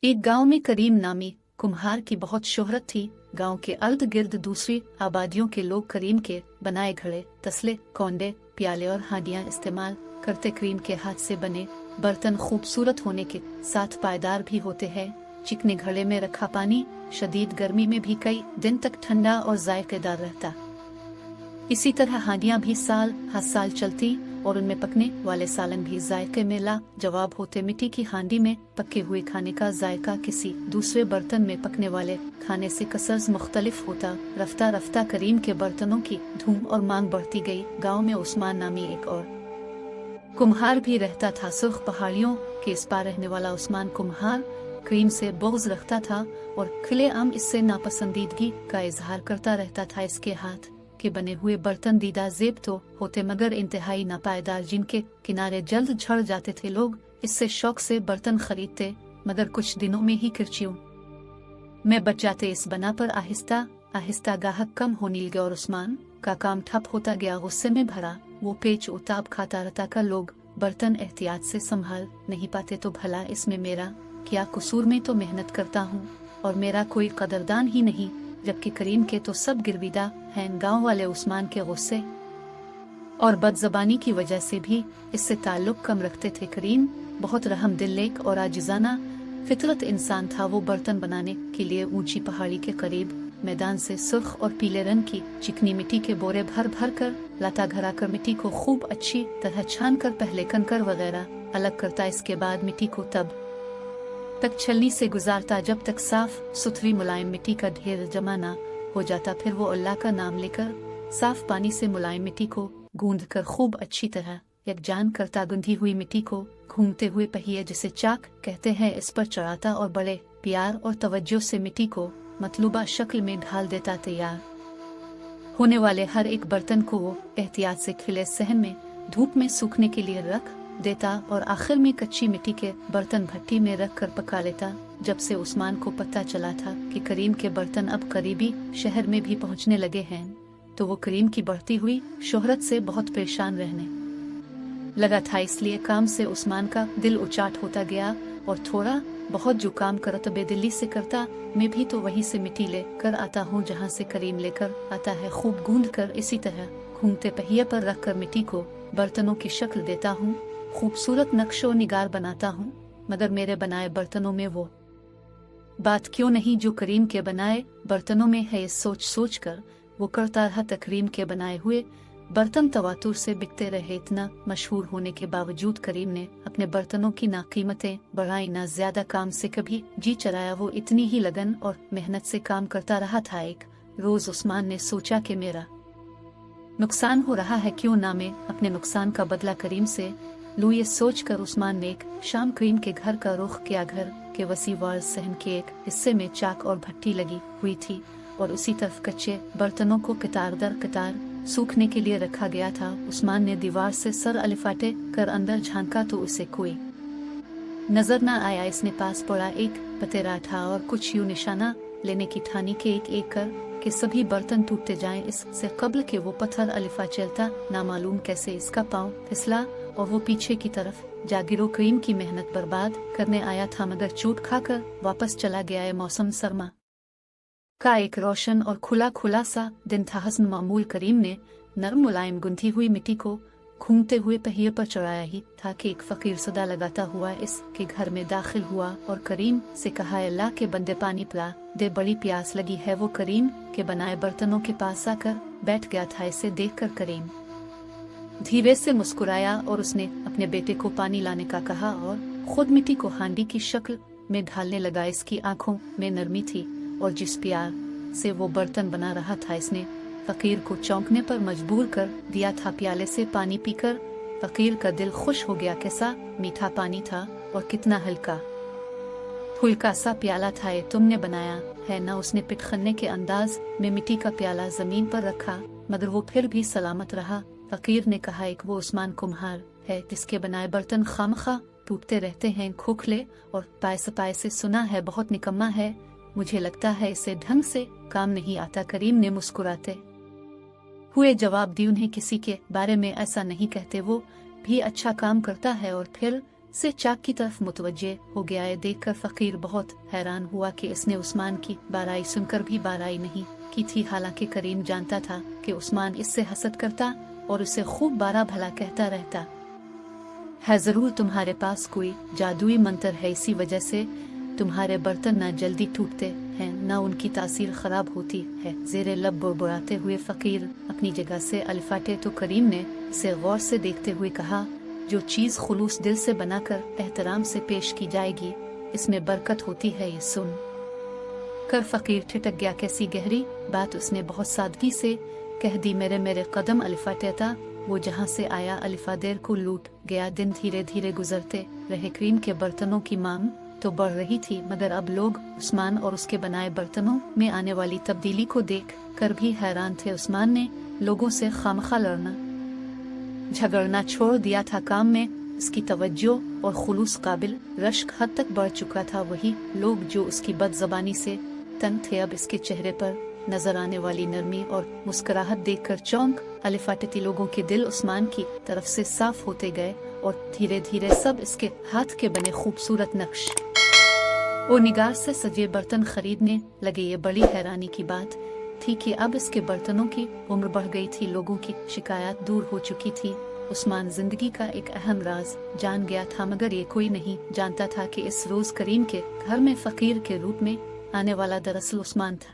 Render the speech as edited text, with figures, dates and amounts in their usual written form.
एक गांव में करीम नामी कुम्हार की बहुत शोहरत थी। गांव के अर्द गिर्द दूसरी आबादियों के लोग करीम के बनाए घड़े, तसले, कौंडे, प्याले और हांडियां इस्तेमाल करते। करीम के हाथ से बने बर्तन खूबसूरत होने के साथ पायदार भी होते हैं। चिकने घड़े में रखा पानी शदीद गर्मी में भी कई दिन तक ठंडा और जायकेदार रहता। इसी तरह हांडियां भी साल हर साल चलती और उनमें पकने वाले सालन भी जायके में ला जवाब होते। मिट्टी की हांडी में पके हुए खाने का जायका किसी दूसरे बर्तन में पकने वाले खाने से कसर मुख्तलिफ होता। रफ्ता रफ्ता करीम के बर्तनों की धूम और मांग बढ़ती गई। गांव में उस्मान नामी एक और कुम्हार भी रहता था। सुर्ख पहाड़ियों के इस पार रहने वाला उस्मान कुम्हार करीम से बुग़्ज़ रखता था और खुलेआम इससे नापसंदीदगी का इजहार करता रहता था। इसके हाथ के बने हुए बर्तन दीदा ज़ेब तो होते मगर इंतहाई नापायदार, जिनके किनारे जल्द झड़ जाते थे। लोग इससे शौक से बर्तन खरीदते मगर कुछ दिनों में ही किरचियों में बच जाते। इस बना पर आहिस्ता आहिस्ता गाहक कम होने लगे और उस्मान का काम ठप होता गया। गुस्से में भरा वो पेच उताब खाता रहता का लोग बर्तन एहतियात से संभाल नहीं पाते तो भला इसमें मेरा क्या कसूर? में तो मेहनत करता हूँ और मेरा कोई कदरदान ही नहीं, जबकि करीम के तो सब गिरविदा हैं। गांव वाले उस्मान के गुस्से और बदजबानी की वजह से भी इससे ताल्लुक कम रखते थे। करीम बहुत रहमदिल और आजिजाना फितरत इंसान था। वो बर्तन बनाने के लिए ऊंची पहाड़ी के करीब मैदान से सुर्ख और पीले रंग की चिकनी मिट्टी के बोरे भर भर कर लाता। घरा कर मिट्टी को खूब अच्छी तरह छान कर पहले कंकर वगैरह अलग करता। इसके बाद मिट्टी को तब तक छलनी से गुजारता जब तक साफ सुथरी मुलायम मिट्टी का ढेर जमा ना हो जाता। फिर वो अल्लाह का नाम लेकर साफ पानी से मुलायम मिट्टी को गूंद कर खूब अच्छी तरह यकजान करता। गुंधी हुई मिट्टी को घूमते हुए पहिए जिसे चाक कहते हैं इस पर चढ़ाता और बड़े प्यार और तवज्जो से मिट्टी को मतलूबा शक्ल में ढाल देता। तैयार होने वाले हर एक बर्तन को वो एहतियात से खिले सहन में धूप में सूखने के लिए रख देता और आखिर में कच्ची मिट्टी के बर्तन भट्टी में रख कर पका लेता। जब से उस्मान को पता चला था कि करीम के बर्तन अब करीबी शहर में भी पहुंचने लगे हैं तो वो करीम की बढ़ती हुई शोहरत से बहुत परेशान रहने लगा था। इसलिए काम से उस्मान का दिल उचाट होता गया और थोड़ा बहुत जो काम करता बेदिली से करता। मैं भी तो वहीं से मिट्टी ले कर आता हूँ जहाँ से करीम लेकर आता है। खूब गूंद कर इसी तरह घूमते पहिए पर रख कर मिट्टी को बर्तनों की शक्ल देता हूँ, खूबसूरत नक्शो निगार बनाता हूँ। मगर मेरे बनाए बर्तनों में वो बात क्यों नहीं जो करीम के बनाए बर्तनों में है। सोच सोच कर वो करता रहा। करीम के बनाए हुए बर्तन तवातुर से बिकते रहे। इतना मशहूर होने के बावजूद करीम ने अपने बर्तनों की ना कीमतें बढ़ाई ना ज्यादा काम से कभी जी चलाया। वो इतनी ही लगन और मेहनत से काम करता रहा था। एक रोज उस्मान ने सोचा कि मेरा नुकसान हो रहा है, क्यों ना मैं अपने नुकसान का बदला करीम से लूं। ये सोच कर उस्मान ने एक शाम करीम के घर का रुख किया। घर के वसी वाल सहन के एक हिस्से में चाक और भट्टी लगी हुई थी और उसी तरफ कच्चे बर्तनों को कतार दर कतार सूखने के लिए रखा गया था। उस्मान ने दीवार से सर अलिफाटे कर अंदर झांका तो उसे कोई नजर न आया। इसने पास पड़ा एक पतेरा था और कुछ यूं निशाना लेने की ठानी के एक एक कर के सभी बर्तन टूटते जाएं। इससे कब्ल के वो पत्थर अलिफा चलता नामालूम कैसे इसका पांव फिसला और वो पीछे की तरफ जा गिरो। करीम की मेहनत बर्बाद करने आया था मगर चोट खाकर वापस चला गया है। मौसम सरमा का एक रोशन और खुला खुला सा दिन था। हसन मामूल करीम ने नरम मुलायम गुंथी हुई मिट्टी को घूमते हुए पहिए पर चढ़ाया ही था कि एक फकीर सदा लगाता हुआ इसके घर में दाखिल हुआ और करीम से कहा, अल्लाह के बंदे पानी पिला दे, बड़ी प्यास लगी है। वो करीम के बनाए बर्तनों के पास आकर बैठ गया था। इसे देखकर करीम धीरे से मुस्कुराया और उसने अपने बेटे को पानी लाने का कहा और खुद मिट्टी को हांडी की शक्ल में ढालने लगा। इसकी आंखों में नरमी थी और जिस प्यार से वो बर्तन बना रहा था इसने फकीर को चौंकने पर मजबूर कर दिया था। प्याले से पानी पीकर फकीर का दिल खुश हो गया। कैसा मीठा पानी था और कितना हल्का फुल्का सा प्याला था। ये तुमने बनाया है ना? उसने पिटखने के अंदाज में मिट्टी का प्याला जमीन पर रखा मगर वो फिर भी सलामत रहा। फकीर ने कहा, एक वो उस्मान कुम्हार है जिसके बनाए बर्तन खामखा टूटते रहते हैं, खोखले और पाए से सुना है बहुत निकम्मा है। मुझे लगता है इसे ढंग से काम नहीं आता। करीम ने मुस्कुराते हुए जवाब दी, उन्हें किसी के बारे में ऐसा नहीं कहते, वो भी अच्छा काम करता है और फिर से चाक की तरफ मुतवज्जे हो गया है। देखकर फकीर बहुत हैरान हुआ कि इसने उस्मान की बाराई सुनकर भी बाराई नहीं की थी। हालांकि करीम जानता था कि उस्मान इससे हसद करता और उसे खूब बारा भला कहता रहता है। जरूर तुम्हारे पास कोई जादुई मंत्र है, इसी वजह से तुम्हारे बर्तन न जल्दी टूटते हैं न उनकी तासीर खराब होती है। जेरे लब बुड़बुड़ाते हुए फकीर अपनी जगह से अलिफाटे तो करीम ने इसे गौर से देखते हुए कहा, जो चीज़ खुलूस दिल से बनाकर एहतराम से पेश की जाएगी इसमें बरकत होती है। ये सुन कर फकीर ठिठक गया। कैसी गहरी बात उसने बहुत सादगी से कह दी। मेरे कदम अलिफाटेता, वो जहाँ से आया अलिफादेर को लूट गया। दिन धीरे धीरे गुजरते रहे। करीम के बर्तनों की मांग तो बढ़ रही थी, मगर अब लोग उस्मान और उसके बनाए बर्तनों में आने वाली तब्दीली को देख कर भी हैरान थे। उस्मान ने लोगों से खामखा लड़ना झगड़ना छोड़ दिया था। काम में इसकी तवज्जो और खुलूस काबिल रश्क हद तक बढ़ चुका था। वही लोग जो उसकी बदज़बानी से तंग थे, अब इसके चेहरे पर नजर आने वाली नरमी और मुस्कुराहट देखकर चौंक अलिफाटती। लोगों के दिल उस्मान की तरफ से साफ होते गए और धीरे धीरे सब इसके हाथ के बने खूबसूरत नक्श और निगार से सजे बर्तन खरीदने लगे। ये बड़ी हैरानी की बात थी कि अब इसके बर्तनों की उम्र बढ़ गई थी। लोगों की शिकायत दूर हो चुकी थी। उस्मान जिंदगी का एक अहम राज जान गया था, मगर ये कोई नहीं जानता था कि इस रोज करीम के घर में फकीर के रूप में आने वाला दरअसल उस्मान था।